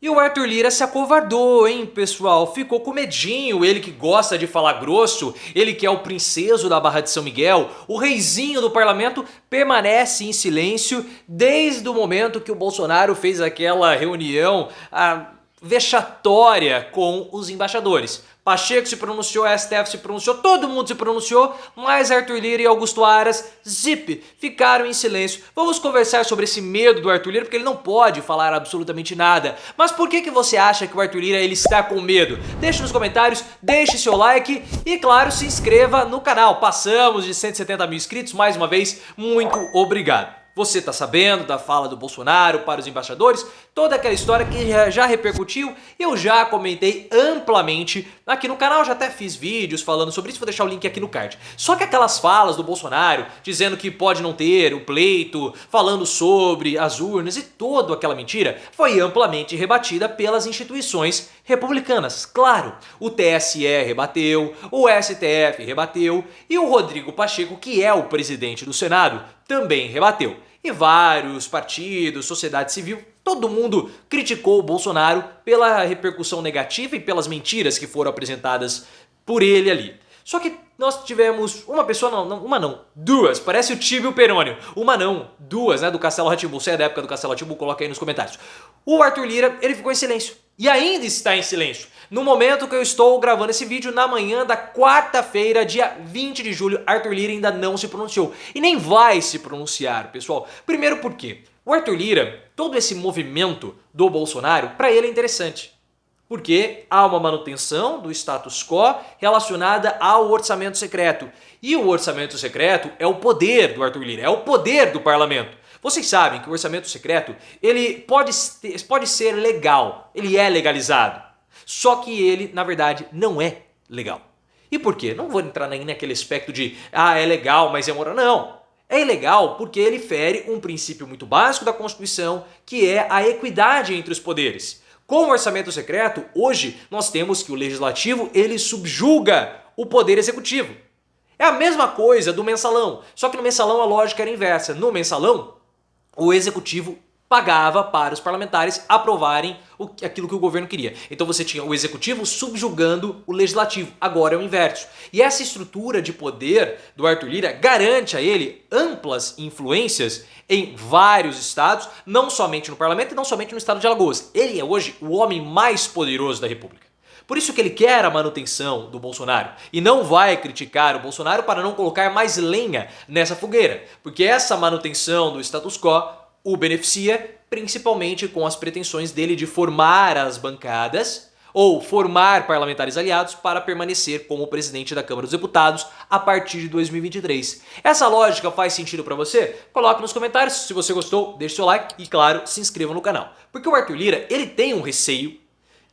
E o Arthur Lira se acovardou, hein, pessoal? Ficou com medinho, ele que gosta de falar grosso, ele que é o princeso da Barra de São Miguel, o reizinho do parlamento, permanece em silêncio desde o momento que o Bolsonaro fez aquela reunião vexatória com os embaixadores. Pacheco se pronunciou, a STF se pronunciou, todo mundo se pronunciou, mas Arthur Lira e Augusto Aras, zip, ficaram em silêncio. Vamos conversar sobre esse medo do Arthur Lira, porque ele não pode falar absolutamente nada. Mas por que você acha que o Arthur Lira ele está com medo? Deixe nos comentários, deixe seu like e, claro, se inscreva no canal. Passamos de 170 mil inscritos, mais uma vez, muito obrigado. Você tá sabendo da fala do Bolsonaro para os embaixadores? Toda aquela história que já repercutiu, eu já comentei amplamente aqui no canal, já até fiz vídeos falando sobre isso, vou deixar o link aqui no card. Só que aquelas falas do Bolsonaro, dizendo que pode não ter o pleito, falando sobre as urnas e toda aquela mentira, foi amplamente rebatida pelas instituições republicanas. Claro, o TSE rebateu, o STF rebateu e o Rodrigo Pacheco, que é o presidente do Senado, também rebateu. E vários partidos, sociedade civil, todo mundo criticou o Bolsonaro pela repercussão negativa e pelas mentiras que foram apresentadas por ele ali. Só que nós tivemos uma pessoa, duas, parece o Tibio Perônio. Uma não, duas, né, do Castelo Rá-Tim-Bum. Você é da época do Castelo Rá-Tim-Bum, coloca aí nos comentários. O Arthur Lira, ele ficou em silêncio. E ainda está em silêncio. No momento que eu estou gravando esse vídeo, na manhã da quarta-feira, dia 20 de julho, Arthur Lira ainda não se pronunciou. E nem vai se pronunciar, pessoal. Primeiro porque o Arthur Lira, todo esse movimento do Bolsonaro, para ele é interessante. Porque há uma manutenção do status quo relacionada ao orçamento secreto. E o orçamento secreto é o poder do Arthur Lira, é o poder do parlamento. Vocês sabem que o orçamento secreto ele pode ser legal, ele é legalizado. Só que ele, na verdade, não é legal. E por quê? Não vou entrar nem naquele aspecto de é legal, mas é moral. Não. É ilegal porque ele fere um princípio muito básico da Constituição, que é a equidade entre os poderes. Com o orçamento secreto, hoje nós temos que o legislativo ele subjuga o poder executivo. É a mesma coisa do mensalão, só que no mensalão a lógica era inversa. No mensalão, o executivo pagava para os parlamentares aprovarem aquilo que o governo queria. Então você tinha o executivo subjugando o legislativo. Agora é o inverso. E essa estrutura de poder do Arthur Lira garante a ele amplas influências em vários estados, não somente no parlamento e não somente no estado de Alagoas. Ele é hoje o homem mais poderoso da República. Por isso que ele quer a manutenção do Bolsonaro e não vai criticar o Bolsonaro para não colocar mais lenha nessa fogueira, porque essa manutenção do status quo o beneficia principalmente com as pretensões dele de formar as bancadas ou formar parlamentares aliados para permanecer como presidente da Câmara dos Deputados a partir de 2023. Essa lógica faz sentido para você? Coloque nos comentários, se você gostou, deixe seu like e, claro, se inscreva no canal. Porque o Arthur Lira, ele tem um receio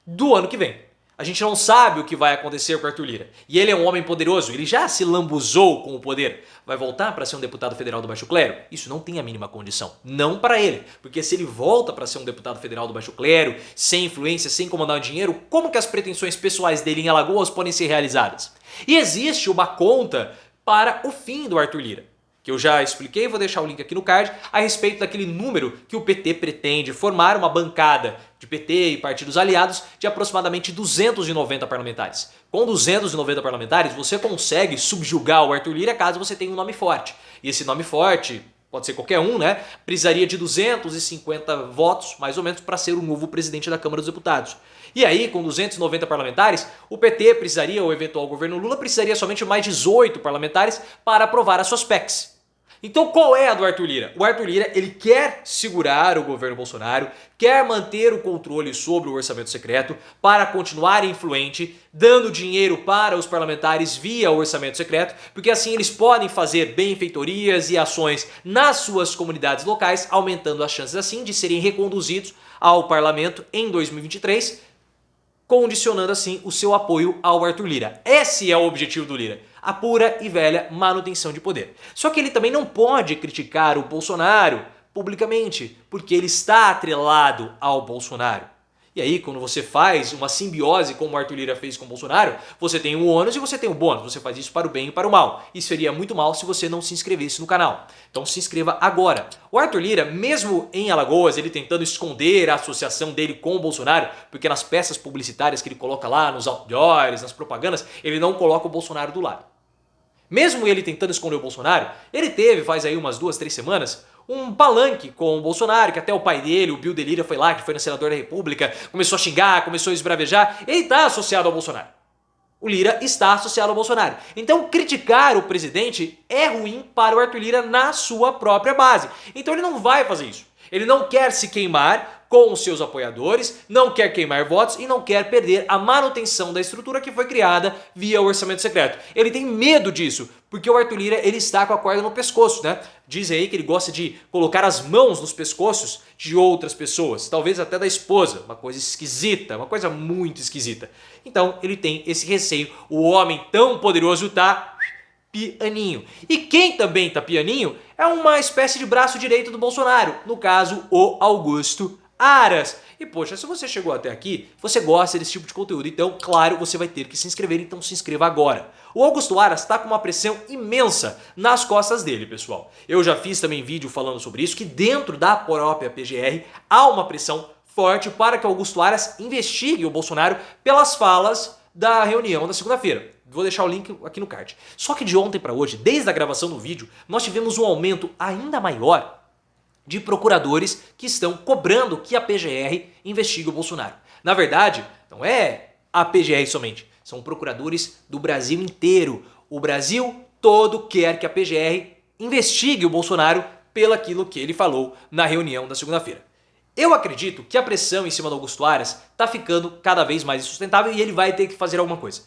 do ano que vem. A gente não sabe o que vai acontecer com o Arthur Lira. E ele é um homem poderoso, ele já se lambuzou com o poder. Vai voltar para ser um deputado federal do baixo clero? Isso não tem a mínima condição. Não para ele. Porque se ele volta para ser um deputado federal do baixo clero, sem influência, sem comandar o dinheiro, como que as pretensões pessoais dele em Alagoas podem ser realizadas? E existe uma conta para o fim do Arthur Lira, que eu já expliquei, vou deixar o link aqui no card, a respeito daquele número que o PT pretende formar uma bancada de PT e partidos aliados de aproximadamente 290 parlamentares. Com 290 parlamentares, você consegue subjugar o Arthur Lira caso você tenha um nome forte. E esse nome forte, pode ser qualquer um, né? Precisaria de 250 votos, mais ou menos, para ser o novo presidente da Câmara dos Deputados. E aí, com 290 parlamentares, o PT precisaria, ou o eventual governo Lula, precisaria somente mais 18 parlamentares para aprovar as suas PECs. Então qual é a do Arthur Lira? O Arthur Lira ele quer segurar o governo Bolsonaro, quer manter o controle sobre o orçamento secreto para continuar influente, dando dinheiro para os parlamentares via orçamento secreto, porque assim eles podem fazer benfeitorias e ações nas suas comunidades locais, aumentando as chances assim de serem reconduzidos ao parlamento em 2023, condicionando assim o seu apoio ao Arthur Lira. Esse é o objetivo do Lira. A pura e velha manutenção de poder. Só que ele também não pode criticar o Bolsonaro publicamente, porque ele está atrelado ao Bolsonaro. E aí, quando você faz uma simbiose como o Arthur Lira fez com o Bolsonaro, você tem o ônus e você tem o bônus. Você faz isso para o bem e para o mal. E seria muito mal se você não se inscrevesse no canal. Então se inscreva agora. O Arthur Lira, mesmo em Alagoas, ele tentando esconder a associação dele com o Bolsonaro, porque nas peças publicitárias que ele coloca lá, nos outdoors, nas propagandas, ele não coloca o Bolsonaro do lado. Mesmo ele tentando esconder o Bolsonaro, ele teve, faz aí umas 2, 3 semanas, um palanque com o Bolsonaro, que até o pai dele, o Bill de Lira, foi lá, que foi no senador da República, começou a xingar, começou a esbravejar. Ele está associado ao Bolsonaro. O Lira está associado ao Bolsonaro. Então criticar o presidente é ruim para o Arthur Lira na sua própria base. Então ele não vai fazer isso. Ele não quer se queimar com os seus apoiadores, não quer queimar votos e não quer perder a manutenção da estrutura que foi criada via o orçamento secreto. Ele tem medo disso, porque o Arthur Lira ele está com a corda no pescoço, né? Dizem aí que ele gosta de colocar as mãos nos pescoços de outras pessoas, talvez até da esposa, uma coisa esquisita, uma coisa muito esquisita. Então ele tem esse receio, o homem tão poderoso tá pianinho. E quem também tá pianinho é uma espécie de braço direito do Bolsonaro, no caso o Augusto Aras. E poxa, se você chegou até aqui, você gosta desse tipo de conteúdo, então claro, você vai ter que se inscrever, então se inscreva agora. O Augusto Aras está com uma pressão imensa nas costas dele, pessoal. Eu já fiz também vídeo falando sobre isso, que dentro da própria PGR há uma pressão forte para que o Augusto Aras investigue o Bolsonaro pelas falas da reunião da segunda-feira. Vou deixar o link aqui no card. Só que de ontem para hoje, desde a gravação do vídeo, nós tivemos um aumento ainda maior de procuradores que estão cobrando que a PGR investigue o Bolsonaro. Na verdade, não é a PGR somente, são procuradores do Brasil inteiro. O Brasil todo quer que a PGR investigue o Bolsonaro pelo aquilo que ele falou na reunião da segunda-feira. Eu acredito que a pressão em cima do Augusto Aras está ficando cada vez mais insustentável e ele vai ter que fazer alguma coisa.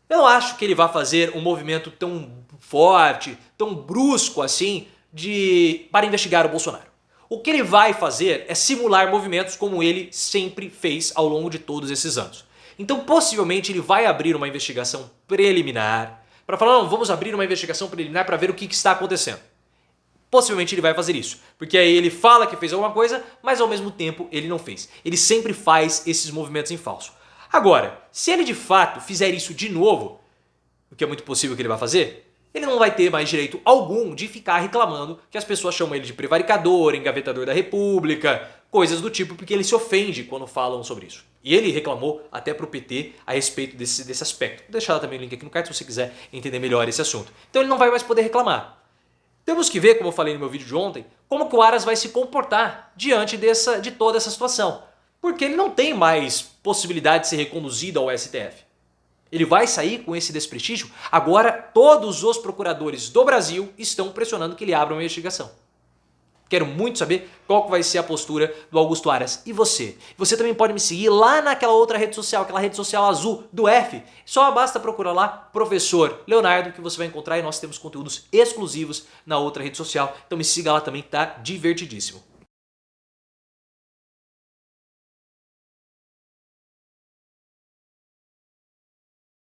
Eu não acho que ele vai fazer um movimento tão forte, tão brusco assim, para investigar o Bolsonaro. O que ele vai fazer é simular movimentos como ele sempre fez ao longo de todos esses anos. Então possivelmente ele vai abrir uma investigação preliminar, para falar, não, vamos abrir uma investigação preliminar para ver o que está acontecendo. Possivelmente ele vai fazer isso, porque aí ele fala que fez alguma coisa, mas ao mesmo tempo ele não fez. Ele sempre faz esses movimentos em falso. Agora, se ele de fato fizer isso de novo, o que é muito possível que ele vai fazer, ele não vai ter mais direito algum de ficar reclamando que as pessoas chamam ele de prevaricador, engavetador da República, coisas do tipo, porque ele se ofende quando falam sobre isso. E ele reclamou até pro PT a respeito desse aspecto. Vou deixar também o link aqui no card se você quiser entender melhor esse assunto. Então ele não vai mais poder reclamar. Temos que ver, como eu falei no meu vídeo de ontem, como que o Aras vai se comportar diante de toda essa situação. Porque ele não tem mais possibilidade de ser reconduzido ao STF. Ele vai sair com esse desprestígio? Agora todos os procuradores do Brasil estão pressionando que ele abra uma investigação. Quero muito saber qual que vai ser a postura do Augusto Aras. E você? Você também pode me seguir lá naquela outra rede social, aquela rede social azul do F. Só basta procurar lá Professor Leonardo que você vai encontrar e nós temos conteúdos exclusivos na outra rede social. Então me siga lá também, tá divertidíssimo.